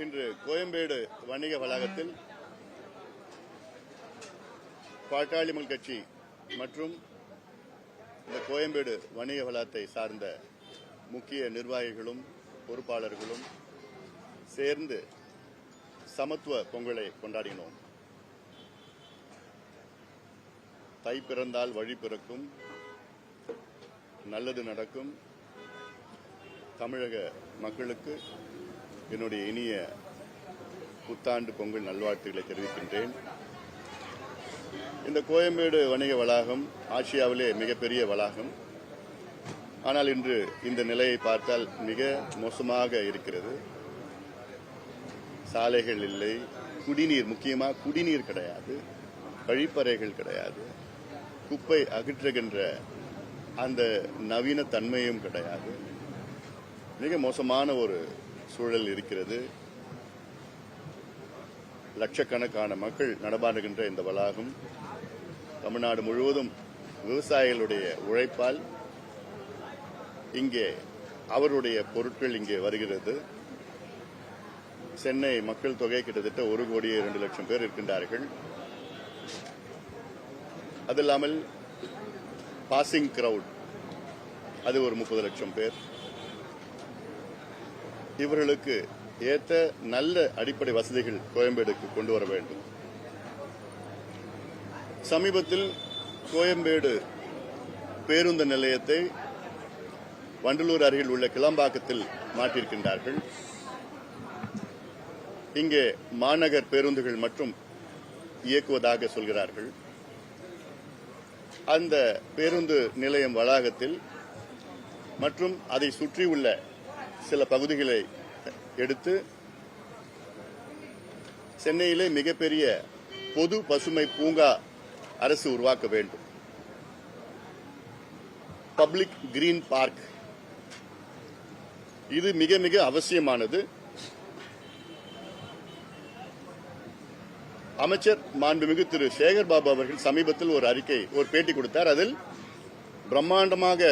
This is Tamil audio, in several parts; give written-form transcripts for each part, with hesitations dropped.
இன்று கோயம்பேடு வணிக வளாகத்தில் பாட்டாளி மக்கள் கட்சி மற்றும் இந்த கோயம்பேடு வணிக வளாகத்தை சார்ந்த முக்கிய நிர்வாகிகளும் பொறுப்பாளர்களும் சேர்ந்து சமத்துவ பொங்கலை கொண்டாடினோம். தை பிறந்தால் வழி பிறக்கும், நல்லது நடக்கும். தமிழக மக்களுக்கு என்னுடைய இனிய புத்தாண்டு பொங்கல் நல்வாழ்த்துக்களை தெரிவிக்கின்றேன். இந்த கோயம்பேடு வணிக வளாகம் ஆசியாவிலே மிகப்பெரிய வளாகம். ஆனால் இன்று இந்த நிலையை பார்த்தால் மிக மோசமாக இருக்கிறது. சாலைகள் இல்லை, குடிநீர், முக்கியமாக குடிநீர் கிடையாது, கழிப்பறைகள் கிடையாது, குப்பை அகற்றுகின்ற அந்த நவீன தன்மையும் கிடையாது. மிக மோசமான ஒரு சூழல் இருக்கிறது. லட்சக்கணக்கான மக்கள் நடமாடுகின்ற இந்த வளாகம் தமிழ்நாடு முழுவதும் விவசாயிகளுடைய உழைப்பால் இங்கே அவருடைய பொருட்கள் இங்கே வருகிறது. சென்னை மக்கள் தொகை கிட்டத்தட்ட 1,02,00,000 பேர் இருக்கின்றார்கள். அது இல்லாமல் பாசிங் கிரவுட் அது ஒரு 30 லட்சம் பேர். இவர்களுக்கு ஏற்ற நல்ல அடிப்படை வசதிகள் கோயம்பேடுக்கு கொண்டு வர வேண்டும். சமீபத்தில் கோயம்பேடு பேருந்து நிலையத்தை வண்டலூர் அருகில் உள்ள கிளம்பாக்கத்தில் மாற்றியிருக்கின்றார்கள். இங்கே மாநகர் பேருந்துகள் மற்றும் இயக்குவதாக சொல்கிறார்கள். அந்த பேருந்து நிலையம் வளாகத்தில் மற்றும் அதை சுற்றியுள்ள சில பகுதிகளை எடுத்து சென்னையிலே மிகப்பெரிய பொது பசுமை பூங்கா அரசு உருவாக்க வேண்டும். பப்ளிக் கிரீன் பார்க் இது மிக மிக அவசியமானது. அமைச்சர் மாண்புமிகு திரு சேகர் பாபு அவர்கள் சமீபத்தில் ஒரு பேட்டி கொடுத்தார். அதில் பிரம்மாண்டமாக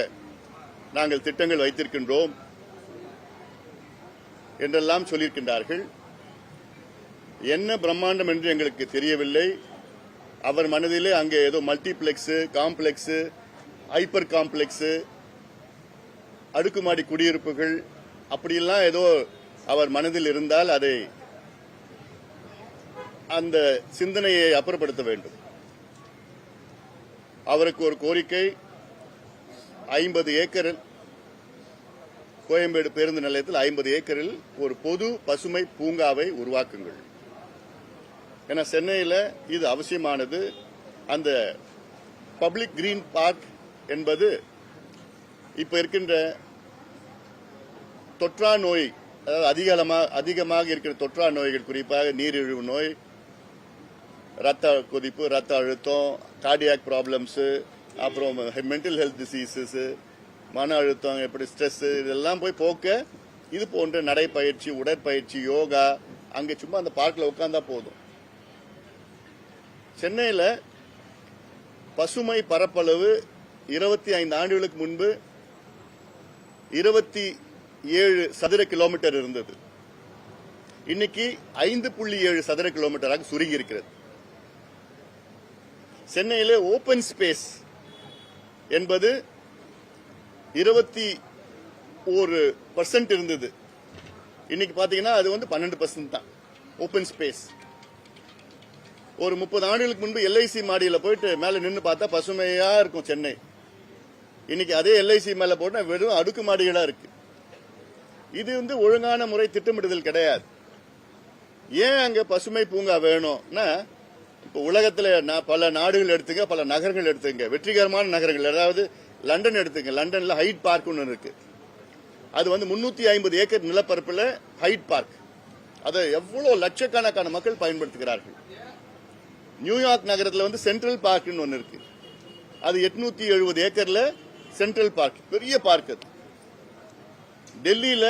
நாங்கள் திட்டங்கள் வைத்திருக்கின்றோம் என்றெல்லாம் சொல்லியிருக்கின்றார்கள். என்ன பிரம்மாண்டம் என்று எங்களுக்கு தெரியவில்லை. அவர் மனதிலே அங்கே ஏதோ மல்டிபிளெக்ஸ், காம்ப்ளெக்ஸ், ஹைப்பர் காம்ப்ளெக்ஸ், அடுக்குமாடி குடியிருப்புகள் அப்படியெல்லாம் ஏதோ அவர் மனதில் இருந்தால் அதை அந்த சிந்தனையை அப்புறப்படுத்த வேண்டும். அவருக்கு ஒரு கோரிக்கை, 50 ஏக்கரில் கோயம்பேடு பேருந்து நிலையத்தில் 50 ஏக்கரில் ஒரு பொது பசுமை பூங்காவை உருவாக்குங்கள். ஏன்னா சென்னையில் இது அவசியமானது. அந்த பப்ளிக் கிரீன் பார்க் என்பது இப்ப இருக்கின்ற தொற்றா நோய், அதாவது அதிகமாக இருக்கிற தொற்றா நோய்கள், குறிப்பாக நீரிழிவு நோய், ரத்த கொதிப்பு, ரத்த அழுத்தம், கார்டியாக் ப்ராப்ளம்ஸ், அப்புறம் மென்டல் ஹெல்த் டிசீசஸ், மன அழுத்தம், எப்படி ஸ்ட்ரெஸ், இதெல்லாம் போய் போக்க இது போன்ற நடைப்பயிற்சி, உடற்பயிற்சி, யோகா அங்கே சும்மா அந்த பார்க்கில் உட்கார்ந்தா போதும். சென்னையில் பசுமை பரப்பளவு 25 ஆண்டுகளுக்கு முன்பு 27 சதுர கிலோமீட்டர் இருந்தது. இன்னைக்கு 5.7 சதுர கிலோமீட்டராக சுருங்கி இருக்கிறது. சென்னையில் ஓபன் ஸ்பேஸ் என்பது 21% இருந்தது. இன்னைக்கு பாத்தீங்கன்னா அது 12% தான் ஓபன் ஸ்பேஸ். ஒரு 30 ஆண்டுகளுக்கு முன்பு LIC மாடியில் போயிட்டு மேல நின்று பார்த்தா பசுமையா இருக்கும் சென்னை. இன்னைக்கு அதே LIC மேல போட்டா வெறும் அடுக்குமாடிகளா இருக்கு. இது ஒழுங்கான முறை திட்டமிடுதல் கிடையாது. ஏன் அங்க பசுமை பூங்கா வேணும்னா, இப்ப உலகத்துல பல நாடுகள் எடுத்துங்க, பல நகரங்கள் எடுத்துங்க, வெற்றிகரமான நகரங்கள், அதாவது லண்டன் எடுத்துங்க. லண்டன்ல ஹைட் பார்க் ஒன்று இருக்கு. அது 350 ஏக்கர் நிலப்பரப்புல ஹைட் பார்க். அதை எவ்வளவு லட்சக்கணக்கான மக்கள் பயன்படுத்துகிறார்கள். நியூயார்க் நகரத்தில் சென்ட்ரல் பார்க் ஒன்று இருக்கு. அது 870 ஏக்கர்ல சென்ட்ரல் பார்க், பெரிய பார்க். அது டெல்லியில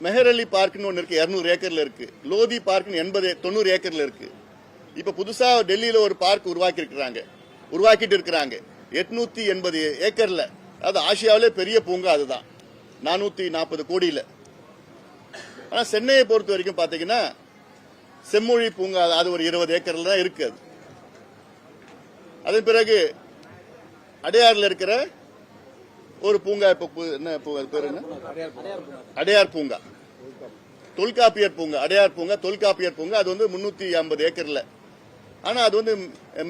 மெஹர் அலி பார்க் ஒன்று இருக்கு, 200 ஏக்கர்ல இருக்கு. லோதி பார்க் 90 ஏக்கர்ல இருக்கு. இப்ப புதுசா டெல்லியில ஒரு பார்க் உருவாக்கிட்டு இருக்கிறாங்க 880 ஏக்கர்ல. அது ஆசியாவிலே பெரிய பூங்கா. அதுதான் 440 கோடியில. ஆனா சென்னையை பொறுத்த வரைக்கும் பாத்தீங்கன்னா செம்மொழி பூங்கா அது ஒரு 20 ஏக்கர்ல தான் இருக்கு. அது அதன் பிறகு அடையாறுல இருக்கிற ஒரு பூங்கா, என்ன பேர் என்ன, அடையார் பூங்கா, தொல்காப்பியர் பூங்கா, அடையார் பூங்கா, தொல்காப்பியர் பூங்கா. அது வந்து 350 ஏக்கர்ல. ஆனா அது வந்து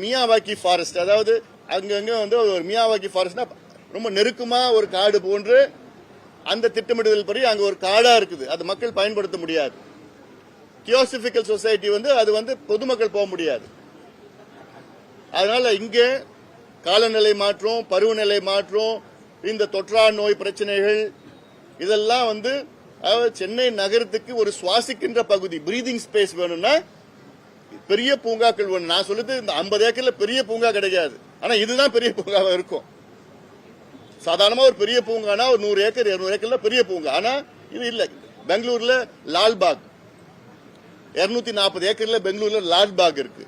மியாவாக்கி ஃபாரஸ்ட், அதாவது அங்கங்க வந்து ஒரு மியாவாக்கி ஃபாரஸ்ட்னா ரொம்ப நெருக்கமா ஒரு காடு போன்று அந்த திட்டமிடுதல் படி அங்க ஒரு காடா இருக்குது. அது மக்கள் பயன்படுத்த முடியாது. தியோசபிக்கல் சொசைட்டி வந்து அது வந்து பொதுமக்கள் போக முடியாது. அதனால இங்கே காலநிலை மாற்றம், பருவநிலை மாற்றம், இந்த தொற்றா நோய் பிரச்சனைகள் இதெல்லாம் வந்து சென்னை நகரத்துக்கு ஒரு சுவாசிக்கின்ற பகுதி, பிரீதிங் ஸ்பேஸ் வேணும்னா பெரிய பூங்காக்கள் வேணும். நான் சொல்லுது இந்த 50 ஏக்கர்ல பெரிய பூங்கா கிடைக்காது. ஆனா இதுதான் பெரிய பூங்காவா இருக்கும். சாதாரணமா ஒரு பெரிய பூங்கானா ஒரு 100 ஏக்கர் 200 ஏக்கர்ல பெரிய பூங்கா. ஆனா இது இல்ல. பெங்களூர்ல லால்பாக் 240 ஏக்கர்ல பெங்களூர்ல லால்பாக் இருக்கு.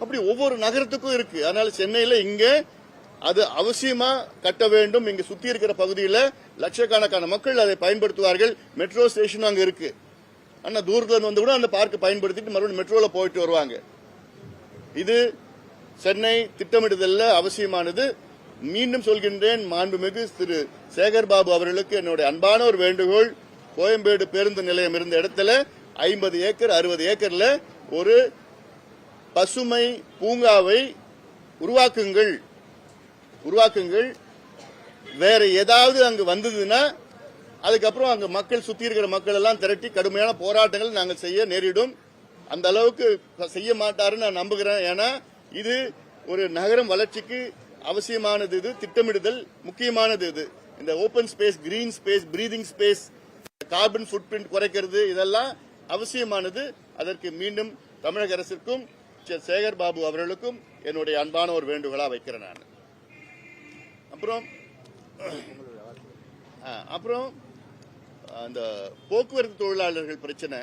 அப்படி ஒவ்வொரு நகரத்துக்கும் இருக்கு. அதனால சென்னையில இங்க அது அவசியமா கட்ட வேண்டும். இங்க சுத்தி இருக்கிற பகுதியில் லட்சக்கணக்கான மக்கள் அதை பயன்படுத்துவார்கள். மெட்ரோ ஸ்டேஷன் அங்க இருக்கு. ஆனா தூரத்துல வந்து கூட அந்த பார்க்க பயன்படுத்திட்டு மறுபடியும் மெட்ரோல போயிட்டு வருவாங்க. இது சென்னை திட்டமிடுதல்ல அவசியமானது. மீண்டும் சொல்கின்றேன், மாண்புமிகு திரு சேகர் பாபு அவர்களுக்கு என்னுடைய அன்பான ஒரு வேண்டுகோள். கோயம்பேடு பேருந்து நிலையம் இருந்த இடத்துல 50 ஏக்கர் 60 ஏக்கர்ல ஒரு பசுமை பூங்காவை உருவாக்குங்கள். வேற ஏதாவது அங்கு வந்ததுன்னா அதுக்கப்புறம் அங்க மக்கள், சுத்தி இருக்கிற மக்கள் எல்லாம் திரட்டி கடுமையான போராட்டங்கள் நாங்கள் செய்ய நேரிடும். அந்த அளவுக்கு செய்ய மாட்டாருன்னு நான் நம்புகிறேன். ஏன்னா இது ஒரு நகரம் வளர்ச்சிக்கு அவசியமானது. இது திட்டமிடுதல் முக்கியமானது. இது இந்த open space, green space, breathing space, carbon food print குறைக்கிறது, இதெல்லாம் அவசியமானது. அதற்கு மீண்டும் தமிழக அரசிற்கும் சேகர் பாபு அவர்களுக்கும் என்னுடைய அன்பான ஒரு வேண்டுகோளா வைக்கிறேன் நான். அப்புறம் அந்த போக்குவரத்து தொழிலாளர்கள் பிரச்சனை,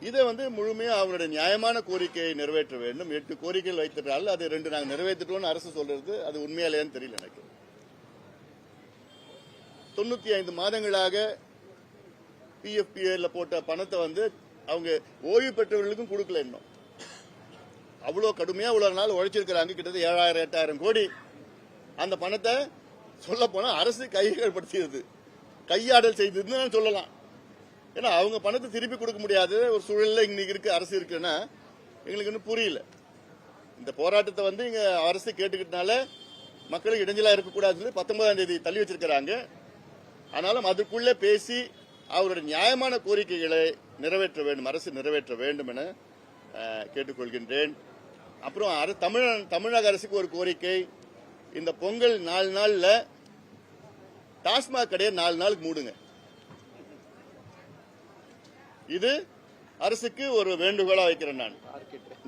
இதை வந்து முழுமையா அவருடைய நியாயமான கோரிக்கையை நிறைவேற்ற வேண்டும். 8 கோரிக்கைகள் வைத்திருந்தால் அது 2 நாங்கள் நிறைவேற்றிட்டோம்னு அரசு சொல்றது அது உண்மையாலேன்னு தெரியல எனக்கு. 95 மாதங்களாக PFPL போட்ட பணத்தை வந்து அவங்க ஓய்வு பெற்றவர்களுக்கும் கொடுக்கல. இன்னும் அவ்வளவு கடுமையா இவ்வளவு நாள் உழைச்சிருக்கிறாங்க. கிட்டத்தட்ட 7000-8000 கோடி. அந்த பணத்தை சொல்ல போனா அரசு கையகப்படுத்தியது, கையாடல் செய்ததுன்னு சொல்லலாம். ஏன்னா அவங்க பணத்தை திருப்பி கொடுக்க முடியாது ஒரு சூழல்ல இன்னைக்கு இருக்கு அரசு இருக்குன்னா எங்களுக்கு இன்னும் புரியல. இந்த போராட்டத்தை வந்து இங்க அரசு கேட்டுக்கிட்டனால மக்களுக்கு இடைஞ்சலா இருக்கக்கூடாதுன்னு 19ஆம் தேதி தள்ளி வச்சிருக்கிறாங்க. ஆனாலும் அதுக்குள்ளே பேசி அவருடைய நியாயமான கோரிக்கைகளை நிறைவேற்ற வேண்டும், அரசு நிறைவேற்ற வேண்டும் என கேட்டுக்கொள்கின்றேன். அப்புறம் தமிழக அரசுக்கு ஒரு கோரிக்கை, இந்த பொங்கல் 4 நாள்ல டாஸ்மாக் கடையை 4 நாளுக்கு மூடுங்க. இது அரசுக்கு ஒரு வேண்டுகோளா வைக்கிறேன் நான்.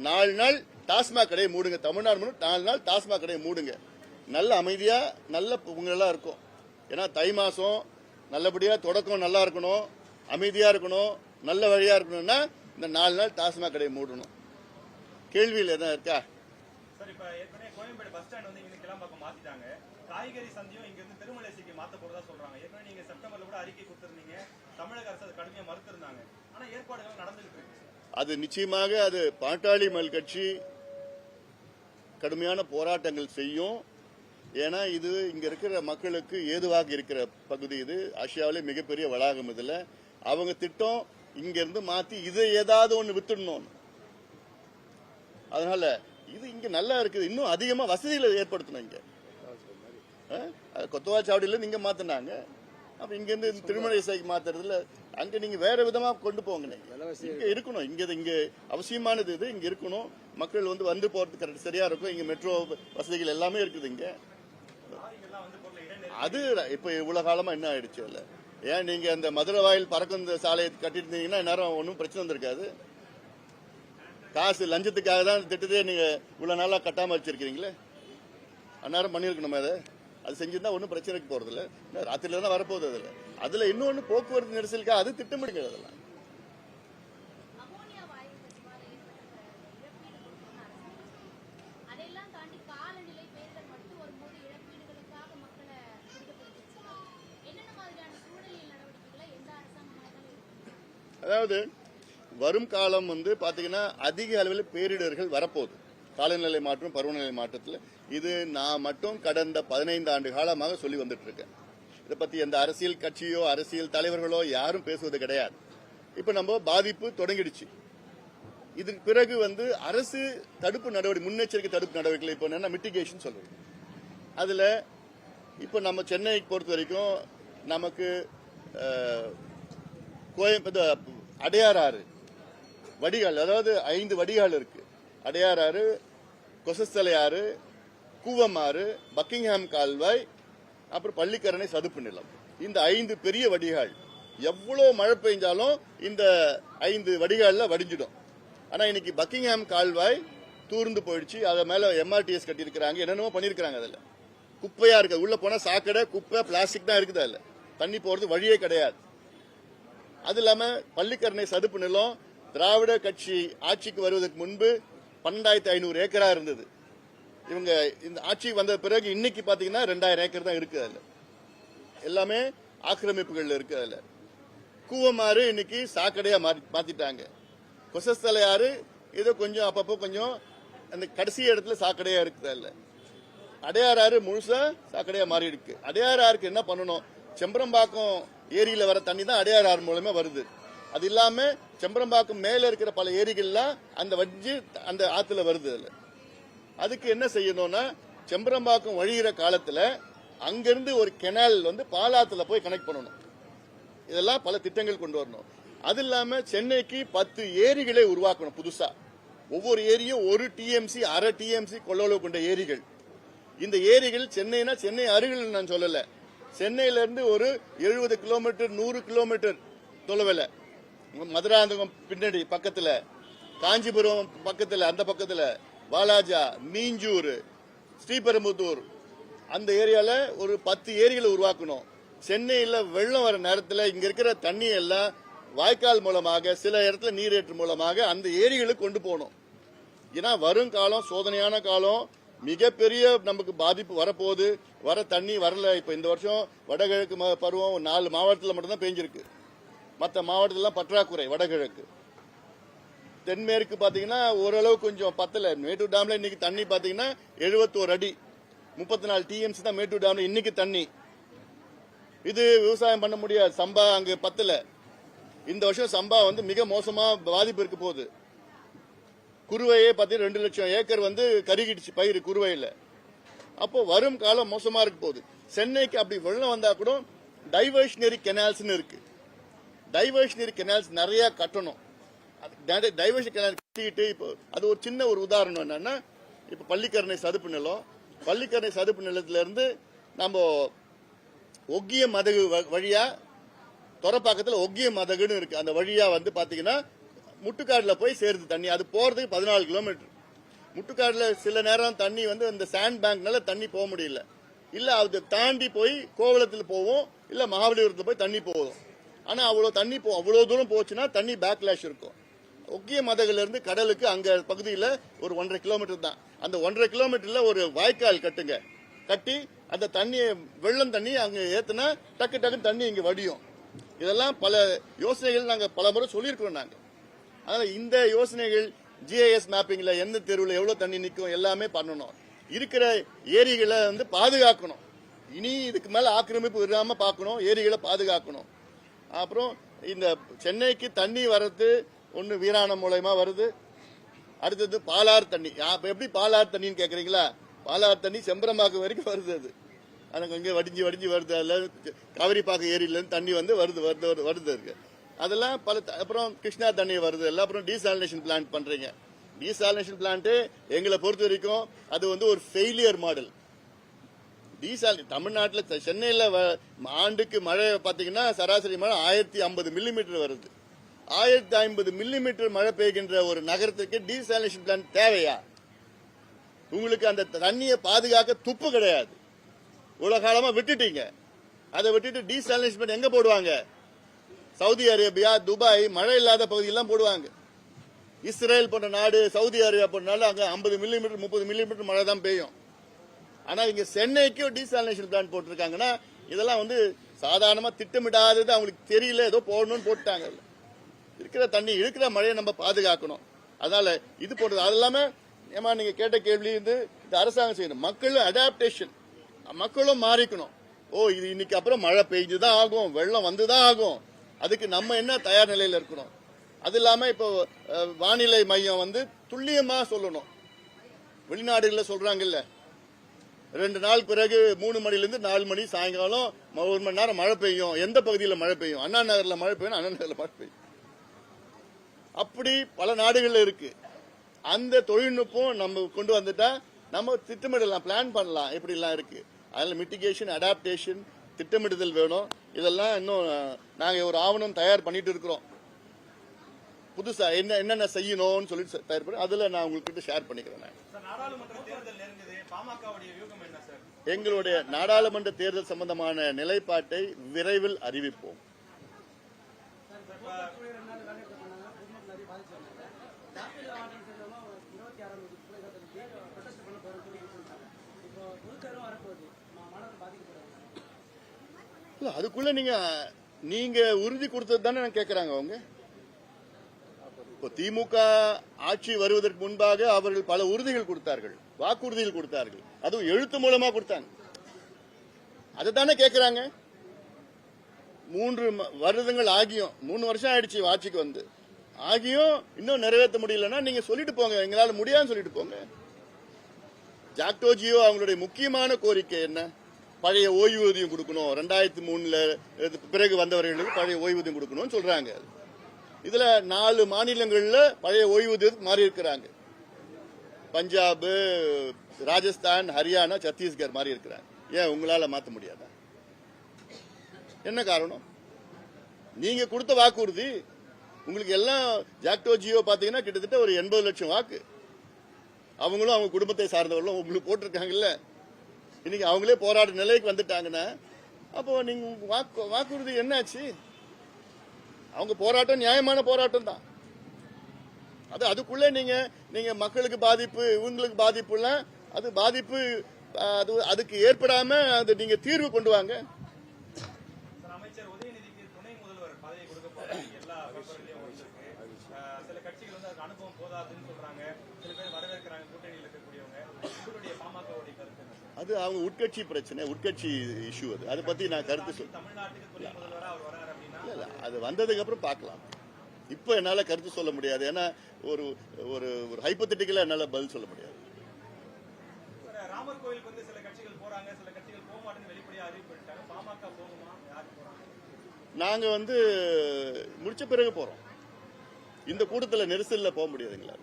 4 நாள் டாஸ்மாக் கடையை மூடுங்க. தமிழ்நாடு 4 நாள் டாஸ்மாக் கடையை மூடுங்க. நல்ல அமைதியா நல்ல பொங்கலா இருக்கும். ஏன்னா தை மாசம் நல்லபடியா தொடக்கம் நல்லா இருக்கணும், அமைதியா இருக்கணும், நல்ல வழியா இருக்கணும்னா இந்த 4 நாள் டாஸ்மாக் கடையை மூடணும். கேள்வியில் எதாவது இருக்கா? கோயம்பேடு பஸ் ஸ்டாண்ட் வந்து இங்க கிளம்பாக்கம் மாத்திட்டாங்க. காய்கறி சந்தையும் இங்க இருந்து திருமலைக்கு மாத்த போறதா சொல்றாங்க. ஏற்கனவே நீங்க செப்டம்பர்ல கூட அறிக்கை கொடுத்திருந்தீங்க. தமிழக அரசு அது கடுமையா மறுத்திருந்தாங்க. ஆனா ஏற்பாடுகள் நடந்துட்டு இருக்கு. அது நிச்சயமாக அது பாட்டாளி மக்கள் கட்சி கடுமையான போராட்டங்கள் செய்யும். ஏன்னா இது இங்க இருக்கிற மக்களுக்கு ஏதுவாக இருக்கிற பகுதி. இது ஆசியாவிலே மிகப்பெரிய வளாகம். இதுல அவங்க திட்டம் இங்க இருந்து மாத்தி இதை ஏதாவது ஒண்ணு வித்துடணும். அதனால இது இங்க நல்லா இருக்குது. இன்னும் அதிகமா வசதிகளை ஏற்படுத்தணும். இங்க கொத்தவாச்சாவடியில இங்க மாத்தினாங்க. அப்ப இங்க இருந்து திருமலை இசைக்கு மாத்துறதுல அங்க நீங்க வேற விதமா கொண்டு போங்க. இங்க இருக்கணும். இங்க அவசியமானது இது. இங்க இருக்கணும். மக்கள் வந்து போறதுக்கு கரெக்ட் சரியா இருக்கும். இங்க மெட்ரோ வசதிகள் எல்லாமே இருக்குது. இங்க அது இப்ப இவ்வளவு காலமா என்ன ஆயிடுச்சு இல்ல? ஏன் நீங்க அந்த மதுரை வாயில் பறக்கும் சாலையை கட்டிட்டு இருந்தீங்கன்னா நேரம் ஒன்றும் பிரச்சனை வந்திருக்காது. காசு லஞ்சத்துக்காக தான் திட்டத்தையே நீங்க இவ்வளவு நாளா கட்டாம வச்சிருக்கீங்களே, அந்நேரம் பண்ணிருக்கணும். அது செஞ்சிருந்தா ஒன்றும் பிரச்சனைக்கு போறது இல்ல. ராத்திரில தான் வரப்போகுது. அதுல இன்னொன்னு போக்குவரத்து நெரிசலுக்காக அது திட்டமிடுங்க. அதெல்லாம் அதாவது வரும் காலம் வந்து பாத்தீங்கன்னா அதிக அளவில் பேரிடர்கள் வரப்போகுது. காலநிலை மாற்றம், பருவநிலை மாற்றத்தில் இது நான் மட்டும் கடந்த 15 ஆண்டு காலமாக சொல்லி வந்துட்டு இருக்கேன். இதை பத்தி எந்த அரசியல் கட்சியோ அரசியல் தலைவர்களோ யாரும் பேசுவது கிடையாது. இப்ப நம்ம பாதிப்பு தொடங்கிடுச்சு. இதுக்கு பிறகு வந்து அரசு தடுப்பு நடவடிக்கை, முன்னெச்சரிக்கை தடுப்பு நடவடிக்கை இப்போ என்ன மிட்டிகேஷன் சொல்றது. அதுல இப்ப நம்ம சென்னையை பொறுத்த வரைக்கும் நமக்கு அடையாறு ஆறு வடிகால், அதாவது 5 வடிகால் இருக்கு. அடையாறு ஆறு, கொசஸ்தலை ஆறு, கூவம் ஆறு, பக்கிங்ஹாம் கால்வாய், அப்புறம் பள்ளிக்கரணை சதுப்பு நிலம். இந்த 5 பெரிய வடிகால் எவ்வளவு மழை பெய்ஞ்சாலும் இந்த 5 வடிகால்ல வடிஞ்சிடும். ஆனா இன்னைக்கு பக்கிங்ஹாம் கால்வாய் தூர்ந்து போயிடுச்சு. அத மேல MRTS கட்டி இருக்கிறாங்க, என்னென்னமோ பண்ணிருக்காங்க. அதுல குப்பையா இருக்கு, உள்ள போனா சாக்கடை, குப்பை, பிளாஸ்டிக் தான் இருக்குது. அதுல தண்ணி போறது வழியே கிடையாது. அது இல்லாம பள்ளிக்கரணை சதுப்பு நிலம் திராவிட கட்சி ஆட்சிக்கு வருவதற்கு முன்பு 12,500 ஏக்கரா இருந்தது. இவங்க இந்த ஆட்சிக்கு வந்த பிறகு இன்னைக்கு பாத்தீங்கன்னா 2000 ஏக்கர் தான் இருக்கு. அதுல எல்லாமே ஆக்கிரமிப்புகள் இருக்கு. அதுல கூவமாறு இன்னைக்கு சாக்கடையா மாத்திட்டாங்க. கொசஸ்தலை ஆறு ஏதோ கொஞ்சம் அப்பப்போ கொஞ்சம் அந்த கடைசி இடத்துல சாக்கடையா இருக்குது. அதுல அடையாறு ஆறு முழுசா சாக்கடையா மாறி இருக்கு. அடையாறு ஆறுக்கு என்ன பண்ணணும்? செம்பரம்பாக்கம் ஏரியில வர தண்ணி தான் அடையாறு ஆறு மூலமா வருது. அது இல்லாம செம்பரம்பாக்கம் மேல இருக்கிற பல ஏரிகள்லாம் அந்த வஞ்சி அந்த ஆத்துல வருது. அதுல அதுக்கு என்ன செய்யணும்னா, செம்பரம்பாக்கம் வழிகிற காலத்துல அங்கிருந்து ஒரு கெனால் வந்து பாலாத்துல போய் கனெக்ட் பண்ணணும். இதெல்லாம் பல திட்டங்கள் கொண்டு வரணும். அது இல்லாம சென்னைக்கு 10 ஏரிகளை உருவாக்கணும் புதுசா. ஒவ்வொரு ஏரியும் 1 TMC, அரை TMC கொள்ளளவு கொண்ட ஏரிகள். இந்த ஏரிகள் சென்னைனா சென்னை அருகில் நான் சொல்லல, சென்னையில இருந்து ஒரு 70 கிலோமீட்டர் 100 கிலோமீட்டர் தொலைவில், மதுராந்தகம் பின்னாடி பக்கத்துல, காஞ்சிபுரம் பக்கத்துல, அந்த பக்கத்துல வாலாஜா, மீஞ்சூர், ஸ்ரீபெரும்புத்தூர், அந்த ஏரியால ஒரு 10 ஏரிகளை உருவாக்கணும். சென்னையில வெள்ளம் வர நேரத்தில் இங்க இருக்கிற தண்ணி எல்லாம் வாய்க்கால் மூலமாக, சில இடத்துல நீரேற்று மூலமாக அந்த ஏரிகளுக்கு கொண்டு போகணும். ஏன்னா வரும் காலம் சோதனையான காலம், மிகப்பெரிய நமக்கு பாதிப்பு வரப்போகுது. வர தண்ணி வரல. இப்ப இந்த வருஷம் வடகிழக்கு பருவம் 4 மாவட்டத்தில் மட்டும்தான் பெஞ்சிருக்கு. மற்ற மாவட்டத்திலாம் பற்றாக்குறை. வடகிழக்கு, தென்மேற்கு பாத்தீங்கன்னா ஓரளவு கொஞ்சம் பத்தல. மேட்டூர் டேம்ல இன்னைக்கு தண்ணி பாத்தீங்கன்னா 71 அடி, 34 TMC தான் மேட்டூர் டேம்ல இன்னைக்கு தண்ணி. இது விவசாயம் பண்ண முடியாது. சம்பா அங்க பத்தல. இந்த வருஷம் சம்பா வந்து மிக மோசமா பாதிப்பு இருக்க போகுது. குறுவையே பாத்தீங்கன்னா 2 லட்சம் ஏக்கர் வந்து கருகிடுச்சு பயிர் குறுவையில. அப்போ வரும் காலம் மோசமா இருக்க போகுது. சென்னைக்கு அப்படி வெள்ளம் வந்தா கூட டைவர்ஷனரி கெனால்ஸ் இருக்கு. டைவர்ஷனரி கெனால்ஸ் நிறைய கட்டணும். டைவர்ஷன் கெனால் கட்டிட்டு இப்போ அது ஒரு சின்ன ஒரு உதாரணம் என்னன்னா, இப்ப பள்ளிக்கரணை சதுப்பு நிலம், பள்ளிக்கரணை சதுப்பு நிலத்துல இருந்து நம்ம ஒக்கிய மதகு வழியா தொரப்பாக்கத்துல ஒக்கிய மதகுன்னு இருக்கு. அந்த வழியா வந்து பாத்தீங்கன்னா முட்டுக்காடுல போய் சேருது தண்ணி. அது போறதுக்கு 14 கிலோமீட்டர். முட்டுக்காடுல சில நேரம் தண்ணி வந்து இந்த சாண்ட் பேங்க்னால தண்ணி போக முடியல. இல்ல அதை தாண்டி போய் கோவளத்தில் போவோம், இல்ல மகாபலிபுரத்துல போய் தண்ணி போகும். ஆனா அவ்வளவு தூரம் போச்சுன்னா தண்ணி பேக்லாஷ் இருக்கும். ஒக்கிய மதகுல இருந்து கடலுக்கு அங்க பகுதியில் ஒரு 1.5 கிலோமீட்டர் தான். அந்த 1.5 கிலோமீட்டர்ல ஒரு வாய்க்கால் கட்டுங்க. கட்டி அந்த தண்ணியை, வெள்ளம் தண்ணி அங்க ஏத்துனா டக்கு டக்குன்னு தண்ணி இங்க வடியும். இதெல்லாம் பல யோசனைகள் நாங்க பல முறை சொல்லியிருக்கிறோம். நாங்க அதனால இந்த யோசனைகள் GIS மேப்பிங்ல எந்த தெருவில் எவ்வளவு தண்ணி நிற்கும் எல்லாமே பண்ணணும். இருக்கிற ஏரிகளை வந்து பாதுகாக்கணும். இனி இதுக்கு மேல ஆக்கிரமிப்பு இல்லாம பார்க்கணும். ஏரிகளை பாதுகாக்கணும். அப்புறம் இந்த சென்னைக்கு தண்ணி வர்றது ஒன்னு வீராணம் மூலமா வருது. அடுத்தது பாலாறு தண்ணி. எப்படி பாலாறு தண்ணின்னு கேக்குறீங்களா? பாலாறு தண்ணி செம்பரம்பாக்கம் வரைக்கும் வருது. அது எனக்கு இங்கே வடிஞ்சு வடிஞ்சு வருது. அதில் காவிரிப்பாக்கம் ஏரியிலேருந்து தண்ணி வந்து வருது இருக்கு. அதெல்லாம் பல. அப்புறம் கிருஷ்ணா தண்ணி வருது எல்லாம். அப்புறம் டீசாலினேஷன் பிளான்ட் பண்றீங்க. டீசாலினேஷன் பிளான்ட் எங்களை பொறுத்த வரைக்கும் அது வந்து ஒரு ஃபெயிலியர் மாடல். தமிழ்நாட்டில் சென்னையில் ஆண்டுக்கு மழை பார்த்தீங்கன்னா சராசரி மழை 1050 மில்லிமீட்டர் வருது. 1050 மில்லிமீட்டர் மழை பெய்கின்ற ஒரு நகரத்துக்கு டீசாலினேஷன் பிளான்ட் தேவையா? உங்களுக்கு அந்த தண்ணியை பாதுகாக்க துப்பு கிடையாது. இவ்வளவு காலமா விட்டுட்டீங்க. அதை விட்டுட்டு டீசாலினேஷன் எங்க போடுவாங்க? சவுதி அரேபியா, துபாய், மழை இல்லாத பகுதியெல்லாம் போடுவாங்க. இஸ்ரேல் போன்ற நாடு, சவுதி அரேபியா போன்ற நாடு அங்க 50 மில்லிமீட்டர் 30 மில்லிமீட்டர் மழை தான் பெய்யும். ஆனா இங்க சென்னைக்கு டீசாலினேஷன் பிளான்ட் போட்டிருக்காங்கன்னா இதெல்லாம் வந்து சாதாரணமா திட்டமிடாதது. அவங்களுக்கு தெரியல, ஏதோ போடணும்னு போட்டாங்க. இருக்கிற தண்ணி இருக்கிற மழையை நம்ம பாதுகாக்கணும். அதனால இது போன்றது அது இல்லாம ஏமா நீங்க கேட்ட கேள்வி இந்த அரசாங்கம் செய்யணும். மக்கள் அடாப்டேஷன், மக்களும் மாறிக்கணும். இது இன்னைக்கு அப்புறம் மழை பெய்ஞ்சுதான் ஆகும், வெள்ளம் வந்துதான் ஆகும். அதுக்கு நம்ம என்ன தயார் நிலையில இருக்கணும். அது இல்லாம இப்போ வானிலை மையம் துல்லியமா சொல்லணும். வெளிநாடுகளில் சொல்றாங்கல்ல 2 நாள் பிறகு 3 மணிலிருந்து 4 மணி சாயங்காலம் 1 மணி நேரம் மழை பெய்யும். எந்த பகுதியில் மழை பெய்யும்? அண்ணா நகர்ல மழை பெய்யும், அண்ணா நகர்ல மழை பெய்யும். அப்படி பல நாடுகள்ல இருக்கு. அந்த தொழில்நுட்பம் நம்ம கொண்டு வந்துட்டா நம்ம திட்டமிடலாம், பிளான் பண்ணலாம். இப்படி எல்லாம் இருக்கு. அதனால மிட்டிகேஷன், அடாப்டேஷன், திட்டமிடுதல் வேணும். இதெல்லாம் இன்னும் நாங்க ஒரு ஆவணம் தயார் பண்ணிட்டு இருக்கிறோம். புதுசா என்னென்ன செய்யணும்னு சொல்லிட்டு தயார் பண்ணி அதுல நான் உங்ககிட்ட ஷேர் பண்ணிக்கிறேன். நாடாளுமன்ற தேர்தல் நெருங்குது, பாமகவுடைய வியூகம் என்ன சார்? எங்களுடைய நாடாளுமன்ற தேர்தல் சம்பந்தமான நிலைப்பாட்டை விரைவில் அறிவிப்போம். அதுக்குள்ள நீங்க உறுதி கொடுத்தது தானே கேட்கறாங்க அவங்க. இப்போ திமுக ஆட்சி வருவதற்கு முன்பாக அவர்கள் பல உறுதிகள் கொடுத்தார்கள், வாக்குறுதிகள் கொடுத்தார்கள். அதுவும் எழுத்து மூலமா கொடுத்தாங்க. அதை தானே கேட்கிறாங்க. 3 வருடங்கள் ஆகியும், 3 வருஷம் ஆயிடுச்சு ஆட்சிக்கு ஆகியும் இன்னும் நிறைவேற்ற முடியலன்னா நீங்க சொல்லிட்டு போங்க, எங்களால முடியாதுன்னு சொல்லிட்டு போங்க. ஜாக்டோ ஜியோ அவங்களுடைய முக்கியமான கோரிக்கை என்ன? பழைய ஓய்வூதியம் கொடுக்கணும். 2003 பிறகு வந்தவர்களுக்கு பழைய ஓய்வூதியம் கொடுக்கணும்னு சொல்றாங்க. இதுல 4 மாநிலங்கள்ல பழைய ஓய்வூதியத்துக்கு மாறி இருக்கிறாங்க. பஞ்சாப், ராஜஸ்தான், ஹரியானா, சத்தீஸ்கர் மாறி இருக்கிறாங்க. ஏன் உங்களால மாத்த முடியாதா? என்ன காரணம்? நீங்க கொடுத்த வாக்குறுதி. உங்களுக்கு எல்லாம் ஜாக்டோ ஜியோ பாத்தீங்கன்னா கிட்டத்தட்ட ஒரு 80 லட்சம் வாக்கு. அவங்களும் அவங்க குடும்பத்தை சார்ந்தவர்களும் உங்களுக்கு போட்டிருக்காங்கல்ல. இன்னைக்கு அவங்களே போராட நிலைக்கு வந்துட்டாங்கன்னா அப்போ நீங்க வாக்குறுதி என்னாச்சு? அவங்க போராட்டம் நியாயமான போராட்டம் தான். அதுக்குள்ள நீங்க மக்களுக்கு பாதிப்பு, இவங்களுக்கு பாதிப்புலாம் அது பாதிப்பு அதுக்கு ஏற்படாம நீங்க தீர்வு கொண்டு வாங்க. அமைச்சர் உதயநிதிக்கு துணை முதல்வர் பதவி கொடுக்க போறாங்க. எல்லா பேப்பர்லயும் சில கட்சிகள் அதுக்கு அனுபவம் போதாதுன்னு சொல்றாங்க. சில பேர் வரவேற்கிறாங்க, கூட்டணியில் இருக்கக்கூடியவங்க. உங்களுடைய பாமகவுடைய கருத்து என்ன? அது அவங்க உட்கட்சி பிரச்சனை, உட்கட்சி இஷ்யூ. அதை பத்தி நான் கருத்து சொல்றேன். தமிழ்நாட்டுக்கு துணை முதல்வரா அவர் வராரு அப்படின்னா அது வந்ததுக்கு அப்புறம் பார்க்கலாம். இப்ப என்னால கருத்து சொல்ல முடியாது. ஏன்னா ஒரு ஒரு ஹைப்போதெட்டிக்கலா என்னால பதில் சொல்ல முடியாது. ராமர் கோயிலுக்கு சில கட்சிகள் போறாங்க, சில கட்சிகள் போக மாட்டேன்னு வெளிப்படையா அறிவிப்பிட்டாங்க. பாமக போகுமா? யாரு போறாங்க? நாங்க முடிச்ச பிறகு போறோம். இந்த கூட்டத்துல நெரிசல்ல போக முடியாதுங்களா?